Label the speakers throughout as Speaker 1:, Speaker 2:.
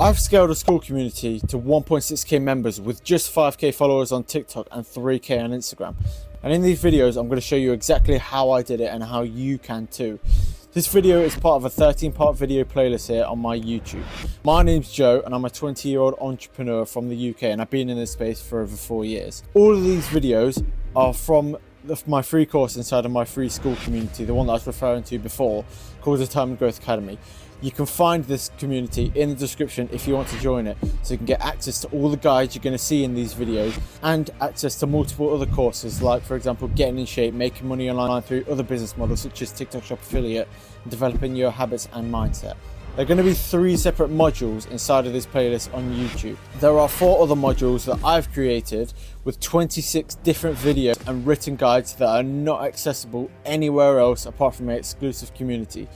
Speaker 1: I've scaled a Skool community to 1.6k members with just 5k followers on TikTok and 3k on Instagram. And in these videos, I'm going to show you exactly how I did it and how you can too. This video is part of a 13-part video playlist here on my YouTube. My name's Joe and I'm a 20-year-old entrepreneur from the UK, and I've been in this space for over 4 years. All of these videos are from my free course inside of my free Skool community, the one that I was referring to before, called the Time and Growth Academy. You can find this community in the description if you want to join it, so you can get access to all the guides you're going to see in these videos and access to multiple other courses, like for example getting in shape, making money online through other business models such as TikTok Shop affiliate, and developing your habits and mindset. There are going to be 3 separate modules inside of this playlist on YouTube. There are 4 other modules that I've created with 26 different videos and written guides that are not accessible anywhere else apart from my exclusive community.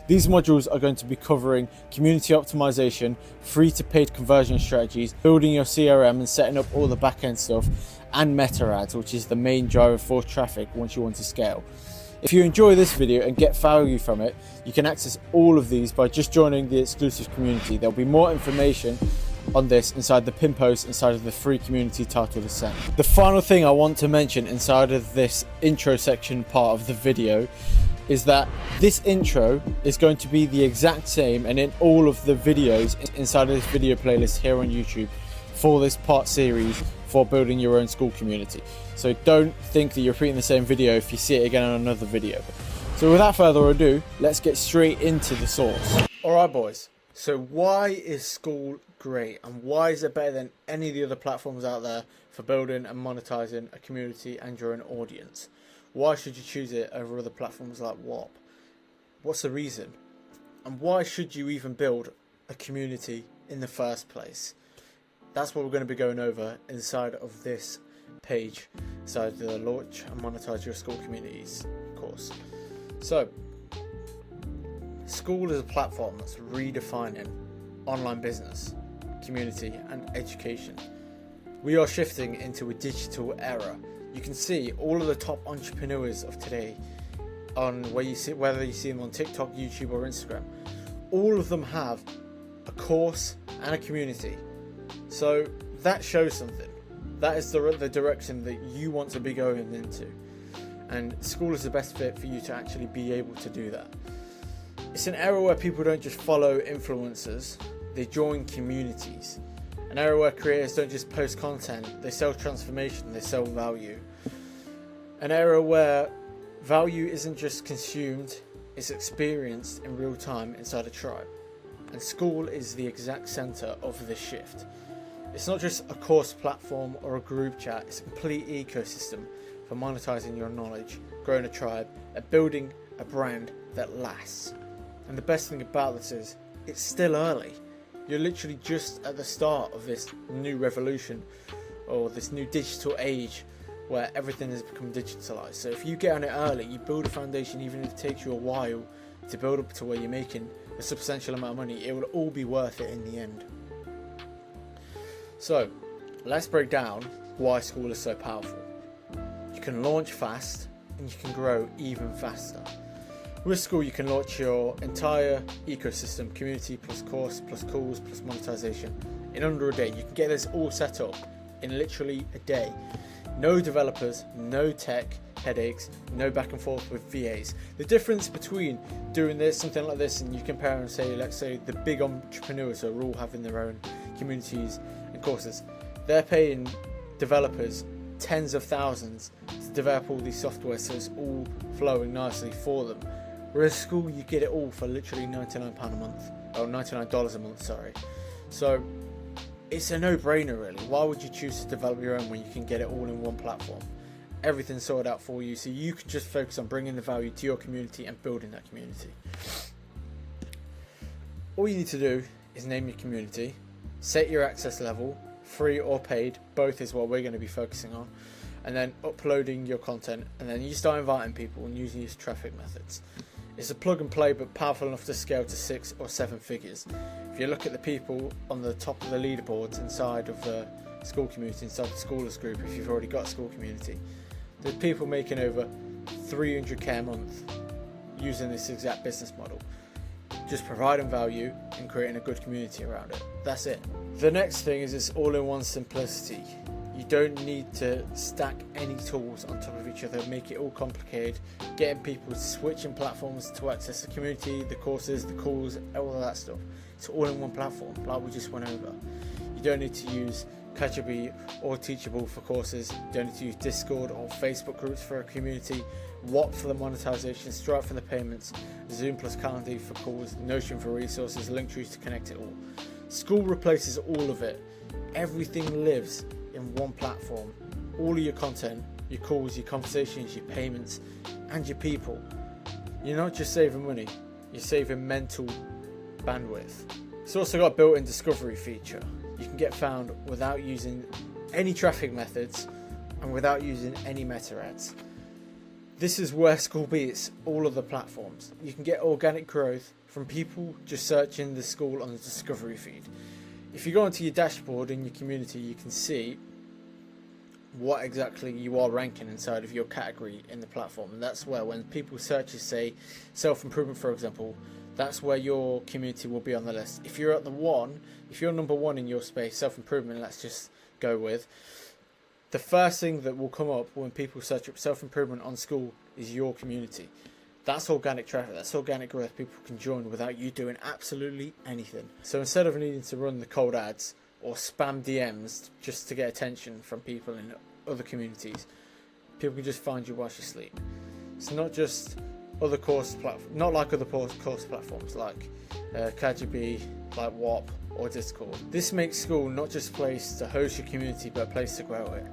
Speaker 1: These modules are going to be covering community optimization, free to paid conversion strategies, building your CRM and setting up all the back-end stuff, and meta ads, which is the main driver for traffic once you want to scale. If you enjoy this video and get value from it, you can access all of these by just joining the exclusive community. There'll be more information on this inside the pin post inside of the free community titled Ascent. The final thing I want to mention inside of this intro section part of the video is that this intro is going to be the exact same and in all of the videos inside of this video playlist here on YouTube for this part series for building your own Skool community. So don't think that you're repeating the same video if you see it again on another video. So without further ado, let's get straight into the source. Alright boys, so why is Skool great and why is it better than any of the other platforms out there for building and monetizing a community and your own audience? Why should you choose it over other platforms like WHOP? What's the reason? And why should you even build a community in the first place? That's what we're going to be going over inside of this page, inside the Launch and Monetize Your Skool Communities course. So, Skool is a platform that's redefining online business, community and education. We are shifting into a digital era. You can see all of the top entrepreneurs of today on whether you see them on TikTok, YouTube or Instagram. All of them have a course and a community. So that shows something. That is the direction that you want to be going into. And Skool is the best fit for you to actually be able to do that. It's an era where people don't just follow influencers, they join communities. An era where creators don't just post content, they sell transformation, they sell value. An era where value isn't just consumed, it's experienced in real time inside a tribe. And Skool is the exact center of this shift. It's not just a course platform or a group chat, it's a complete ecosystem for monetizing your knowledge, growing a tribe, and building a brand that lasts. And the best thing about this is, it's still early. You're literally just at the start of this new revolution or this new digital age where everything has become digitalized. So if you get on it early, you build a foundation, even if it takes you a while to build up to where you're making a substantial amount of money, it will all be worth it in the end. So let's break down why Skool is so powerful. You can launch fast and you can grow even faster. With Skool, you can launch your entire ecosystem, community plus course plus calls plus monetization in under a day. You can get this all set up in literally a day. No developers, no tech headaches, no back and forth with VAs. The difference between doing this, something like this, and you compare and say, let's say the big entrepreneurs who are all having their own communities and courses, they're paying developers tens of thousands to develop all these software so it's all flowing nicely for them. Whereas Skool, you get it all for literally £99 a month, or $99 a month, sorry. So it's a no-brainer really. Why would you choose to develop your own when you can get it all in one platform? Everything's sorted out for you, so you can just focus on bringing the value to your community and building that community. All you need to do is name your community, set your access level, free or paid, both is what we're going to be focusing on, and then uploading your content, and then you start inviting people and using these traffic methods. It's a plug and play but powerful enough to scale to 6 or 7 figures. If you look at the people on the top of the leaderboards inside of the Skool community, inside the Skoolers group, if you've already got a Skool community, there's people making over 300k a month using this exact business model. just providing value and creating a good community around it. That's it. The next thing is its all-in-one simplicity. You don't need to stack any tools on top of each other, make it all complicated, getting people switching platforms to access the community, the courses, the calls, all of that stuff. It's all in one platform, like we just went over. You don't need to use Kajabi or Teachable for courses. You don't need to use Discord or Facebook groups for a community, WHOP for the monetization, Stripe for the payments, Zoom plus Calendar for calls, Notion for resources, Linktree to connect it all. Skool replaces all of it. Everything lives in one platform. All of your content, your calls, your conversations, your payments, and your people. You're not just saving money, you're saving mental bandwidth. It's also got a built-in discovery feature. You can get found without using any traffic methods and without using any meta ads. This is where Skool beats all of the platforms. You can get organic growth from people just searching the Skool on the discovery feed. If you go onto your dashboard in your community, you can see what exactly you are ranking inside of your category in the platform. And that's where, when people search, say self-improvement for example, that's where your community will be on the list. If you're at the one, if you're number one in your space, self-improvement, let's just go with, the first thing that will come up when people search up self-improvement on Skool is your community. That's organic traffic, that's organic growth people can join without you doing absolutely anything. So instead of needing to run the cold ads or spam DMs just to get attention from people in other communities, people can just find you while you sleep. It's not just other course platforms, not like other course platforms like Kajabi, like WHOP or Discord. This makes Skool not just a place to host your community, but a place to grow it.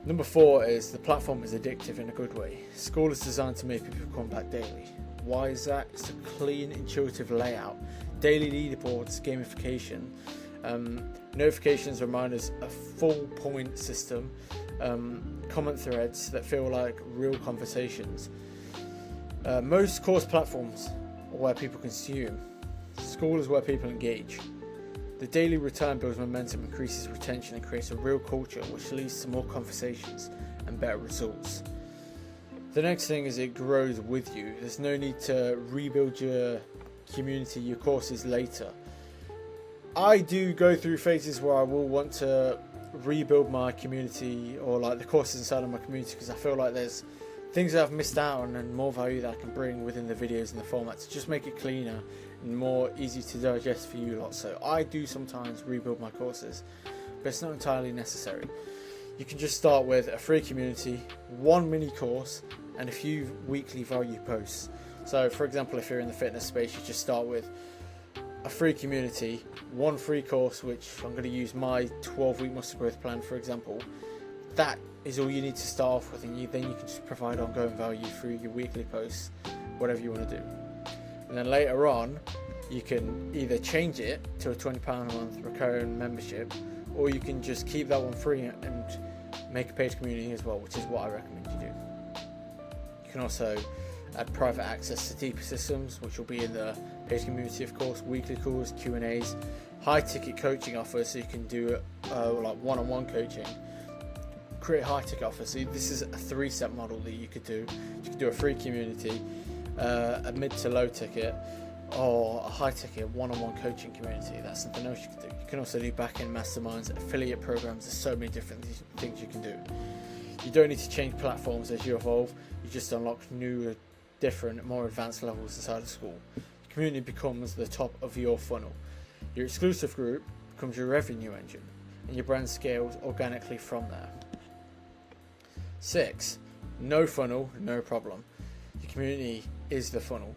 Speaker 1: Number 4 is the platform is addictive in a good way. Skool is designed to make people come back daily. Why is that? It's a clean, intuitive layout, daily leaderboards, gamification, notifications, reminders, a full point system, comment threads that feel like real conversations. Most course platforms are where people consume. Skool is where people engage. The daily return builds momentum, increases retention, and creates a real culture which leads to more conversations and better results. The next thing is it grows with you. There's no need to rebuild your community, your courses later. I do go through phases where I will want to rebuild my community or like the courses inside of my community, because I feel like there's things that I've missed out on and more value that I can bring within the videos and the format to just make it cleaner and more easy to digest for you lot. So I do sometimes rebuild my courses, but it's not entirely necessary. You can just start with a free community, one mini course, and a few weekly value posts. So for example, if you're in the fitness space, you just start with a free community, one free course, which I'm going to use my 12-week muscle growth plan for example. That is all you need to start off with, and then you can just provide ongoing value through your weekly posts, whatever you want to do. And then later on, you can either change it to a £20 a month recurring membership, or you can just keep that one free and make a paid community as well, which is what I recommend you do. You can also add private access to deeper systems, which will be in the paid community, of course, weekly calls, Q&As, high ticket coaching offers, so you can do like one-on-one coaching. Create high ticket offers. So this is a 3-step model that you could do. You could do a free community, a mid to low ticket, or a high ticket one-on-one coaching community. That's something else you can do. You can also do back-end masterminds, affiliate programs. There's so many different things you can do. You don't need to change platforms as you evolve. You just unlock new, different, more advanced levels inside of Skool. Your community becomes the top of your funnel. Your exclusive group becomes your revenue engine, and your brand scales organically from there. 6. No funnel, no problem. Your community is the funnel.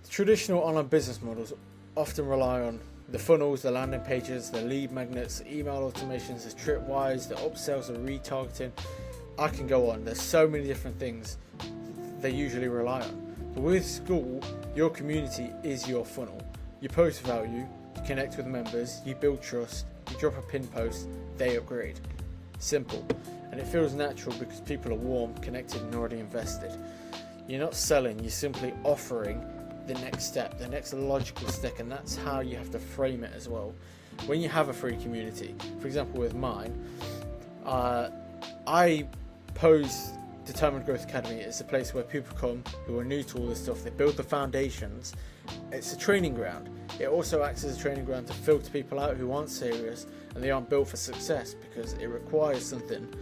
Speaker 1: The traditional online business models often rely on the funnels, the landing pages, the lead magnets, the email automations, the tripwires, the upsells, the retargeting. I can go on. There's so many different things they usually rely on. But with Skool, your community is your funnel. You post value, you connect with members, you build trust, you drop a pin post, they upgrade. Simple. And it feels natural because people are warm, connected, and already invested. You're not selling, you're simply offering the next step, the next logical step, and that's how you have to frame it as well. When you have a free community, for example with mine, I post Determined Growth Academy is a place where people come who are new to all this stuff. They build the foundations. It's a training ground. It also acts as a training ground to filter people out who aren't serious and they aren't built for success, because it requires something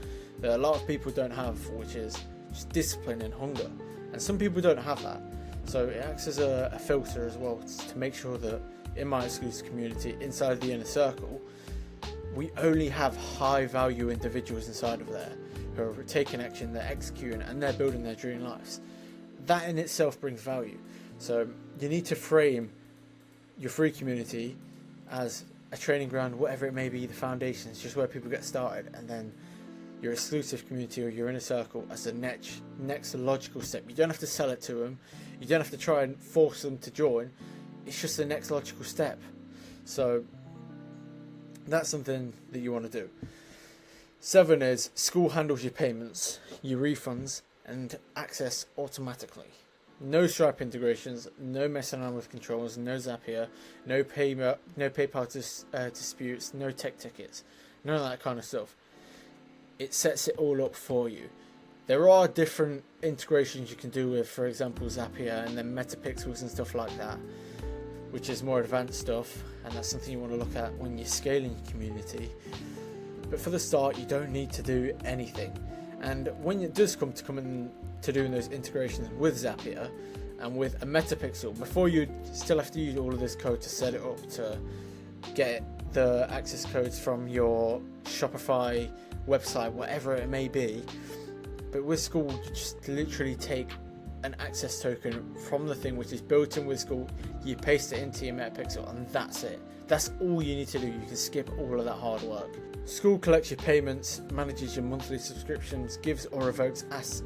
Speaker 1: that a lot of people don't have, which is just discipline and hunger. And some people don't have that. So it acts as a filter as well to make sure that in my exclusive community, inside the inner circle, we only have high value individuals inside of there who are taking action, they're executing, and they're building their dream lives. That in itself brings value. So you need to frame your free community as a training ground, whatever it may be, the foundation is just where people get started, and then your exclusive community or your inner circle as the next logical step. You don't have to sell it to them, you don't have to try and force them to join, it's just the next logical step. So that's something that you want to do. 7 is Skool handles your payments, your refunds, and access automatically. No Stripe integrations, no messing around with controls, no Zapier, no PayPal disputes, no tech tickets, none of that kind of stuff. It sets it all up for you. There are different integrations you can do with, for example, Zapier and then Metapixels and stuff like that, which is more advanced stuff, and that's something you want to look at when you're scaling your community. But for the start, you don't need to do anything. And when it does come to doing those integrations with Zapier and with a Metapixel, before you still have to use all of this code to set it up to get the access codes from your Shopify website, whatever it may be. But with Skool, you just literally take an access token from the thing which is built in with Skool, you paste it into your Metapixel, and that's it. That's all you need to do. You can skip all of that hard work. Skool collects your payments, manages your monthly subscriptions, gives or revokes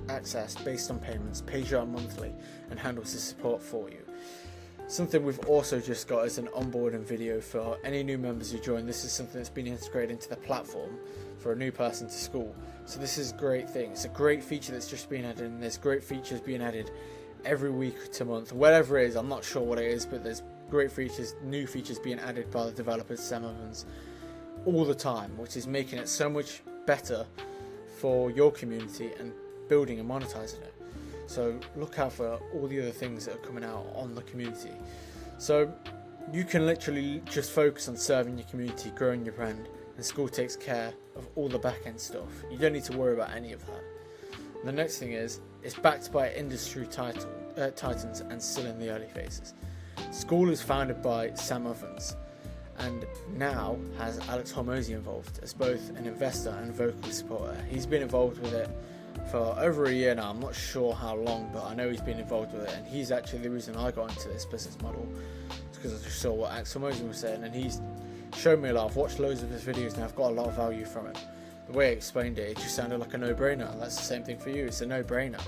Speaker 1: access based on payments, pays you out monthly, and handles the support for you. Something we've also just got is an onboarding video for any new members who join. This is something that's been integrated into the platform for a new person to Skool. So this is a great thing. It's a great feature that's just been added, and there's great features being added every week to month. Whatever it is, I'm not sure what it is, but there's great features, new features being added by the developers, Sam Evans, all the time, which is making it so much better for your community and building and monetizing it. So look out for all the other things that are coming out on the community. So you can literally just focus on serving your community, growing your brand, and Skool takes care of all the back end stuff. You don't need to worry about any of that. And the next thing is, it's backed by industry titans and still in the early phases. Skool is founded by Sam Evans and now has Alex Hormozy involved as both an investor and vocal supporter. He's been involved with it for over a year now. I'm not sure how long, but I know he's been involved with it, and he's actually the reason I got into this business model. It's because I just saw what Alex Hormozy was saying, and he's shown me a lot. I've watched loads of his videos and I've got a lot of value from it. The way he explained it, it just sounded like a no-brainer, and that's the same thing for you. It's a no-brainer.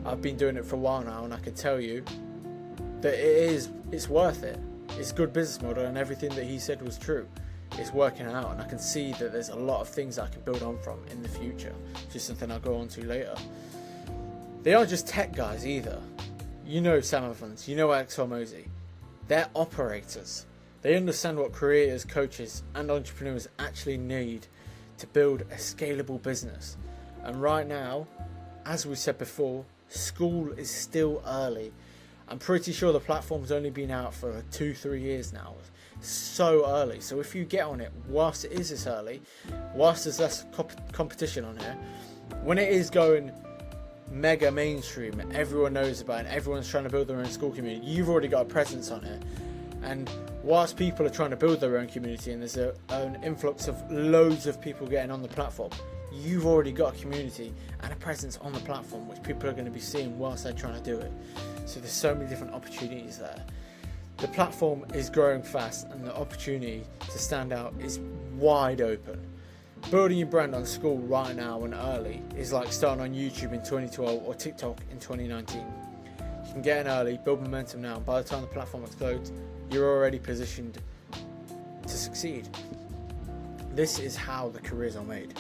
Speaker 1: I've been doing it for a while now, and I can tell you that it's worth it. It's a good business model, and everything that he said was true. It's working out, and I can see that there's a lot of things I can build on from in the future, which is something I'll go on to later. They aren't just tech guys either. You know Sam Evans, you know Alex Hormozy. They're operators. They understand what creators, coaches, and entrepreneurs actually need to build a scalable business. And right now, as we said before, Skool is still early. I'm pretty sure the platform's only been out for 2-3 years now. So early. So if you get on it whilst it is this early, whilst there's less competition on here, when it is going mega mainstream, everyone knows about it, everyone's trying to build their own Skool community, you've already got a presence on it. And whilst people are trying to build their own community and there's an influx of loads of people getting on the platform, you've already got a community and a presence on the platform which people are going to be seeing whilst they're trying to do it. So there's so many different opportunities there. The platform is growing fast, and the opportunity to stand out is wide open. Building your brand on Skool right now and early is like starting on YouTube in 2012 or TikTok in 2019. You can get in early, build momentum now, and by the time the platform explodes, you're already positioned to succeed. This is how the careers are made.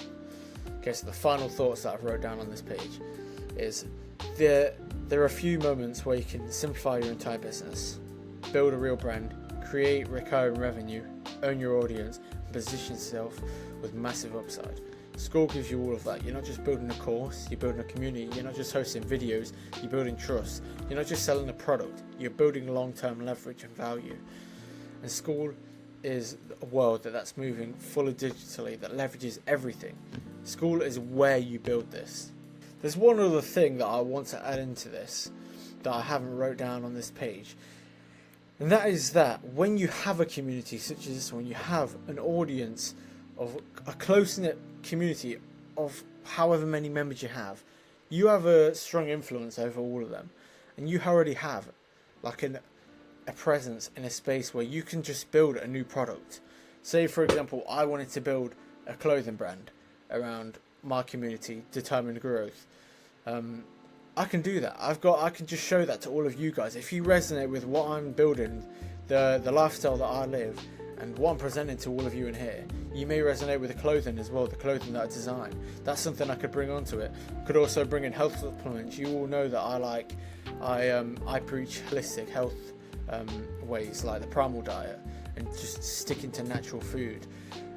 Speaker 1: Okay, so the final thoughts that I've wrote down on this page is there are a few moments where you can simplify your entire business, build a real brand, create recurring revenue, own your audience, and position yourself with massive upside. Skool gives you all of that. You're not just building a course, you're building a community. You're not just hosting videos, you're building trust. You're not just selling a product, you're building long-term leverage and value. And Skool is a world that's moving fully digitally, that leverages everything. Skool is where you build this. There's one other thing that I want to add into this that I haven't wrote down on this page. And that is that when you have a community such as this one, you have an audience of a close-knit community of however many members you have a strong influence over all of them, and you already have like a presence in a space where you can just build a new product. Say for example, I wanted to build a clothing brand around my community, determined growth. I can do that. I can just show that to all of you guys. If you resonate with what I'm building, the lifestyle that I live, and what I'm presenting to all of you in here, you may resonate with the clothing as well, the clothing that I design. That's something I could bring onto it. Could also bring in health supplements. You all know that I preach holistic health ways, like the primal diet, and just sticking to natural food.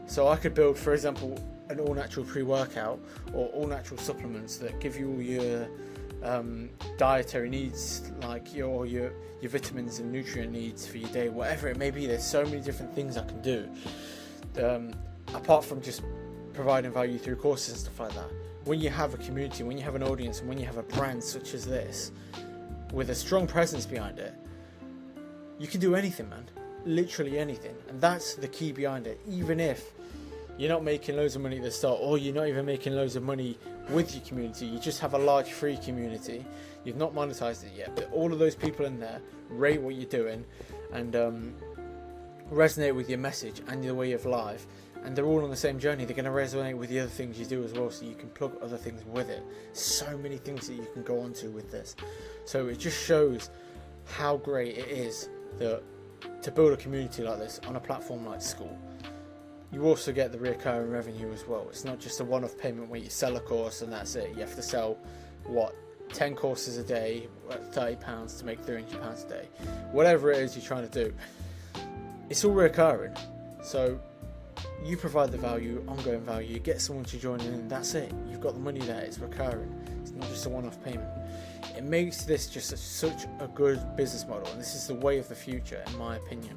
Speaker 1: So I could build, for example, an all-natural pre-workout or all-natural supplements that give you all your dietary needs, like your vitamins and nutrient needs for your day, whatever it may be. There's so many different things I can do, apart from just providing value through courses and stuff like that. When you have a community, when you have an audience, and when you have a brand such as this with a strong presence behind it, you can do anything, man. Literally anything. And that's the key behind it. Even if you're not making loads of money at the start, or you're not even making loads of money with your community, you just have a large free community, you've not monetized it yet, but all of those people in there rate what you're doing and resonate with your message and your way of life, and they're all on the same journey. They're going to resonate with the other things you do as well, so you can plug other things with it. So many things that you can go on to with this. So it just shows how great it is that to build a community like this on a platform like Skool. You also get the recurring revenue as well. It's not just a one-off payment where you sell a course and that's it. You have to sell 10 courses a day at £30 to make £300 a day. Whatever it is you're trying to do, it's all recurring. So you provide the value, ongoing value, you get someone to join in, and that's it. You've got the money there, it's recurring. It's not just a one-off payment. It makes this just such a good business model, and this is the way of the future in my opinion.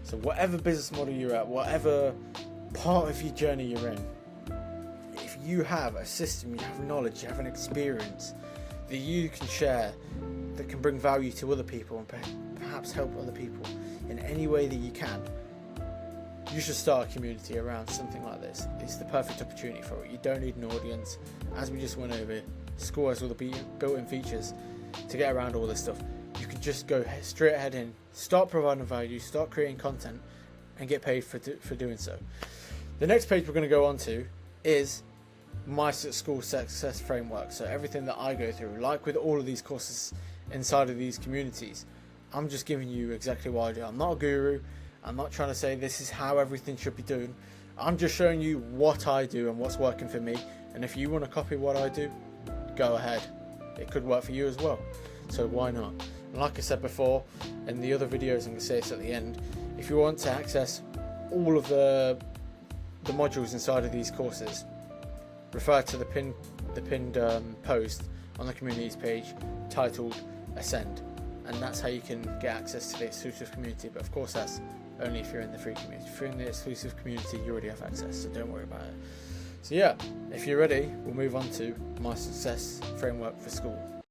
Speaker 1: So whatever business model you're at, whatever part of your journey you're in, if you have a system, you have knowledge, you have an experience that you can share, that can bring value to other people and perhaps help other people in any way that you can, you should start a community around something like this. It's the perfect opportunity for it. You don't need an audience. As we just went over, Skool has all the built-in features to get around all this stuff. You can just go straight ahead in, start providing value, start creating content, and get paid for doing so. The next page we're going to go on to is my Skool success framework. So everything that I go through, like with all of these courses inside of these communities, I'm just giving you exactly what I do. I'm not a guru. I'm not trying to say this is how everything should be done. I'm just showing you what I do and what's working for me. And if you want to copy what I do, go ahead. It could work for you as well. So why not? And like I said before in the other videos, I'm going to say this at the end, if you want to access all of the modules inside of these courses, refer to the pinned post on the communities page titled Ascend, and that's how you can get access to the exclusive community. But of course that's only if you're in the free community. If you're in the exclusive community, you already have access, so don't worry about it. So yeah, if you're ready, we'll move on to my success framework for Skool.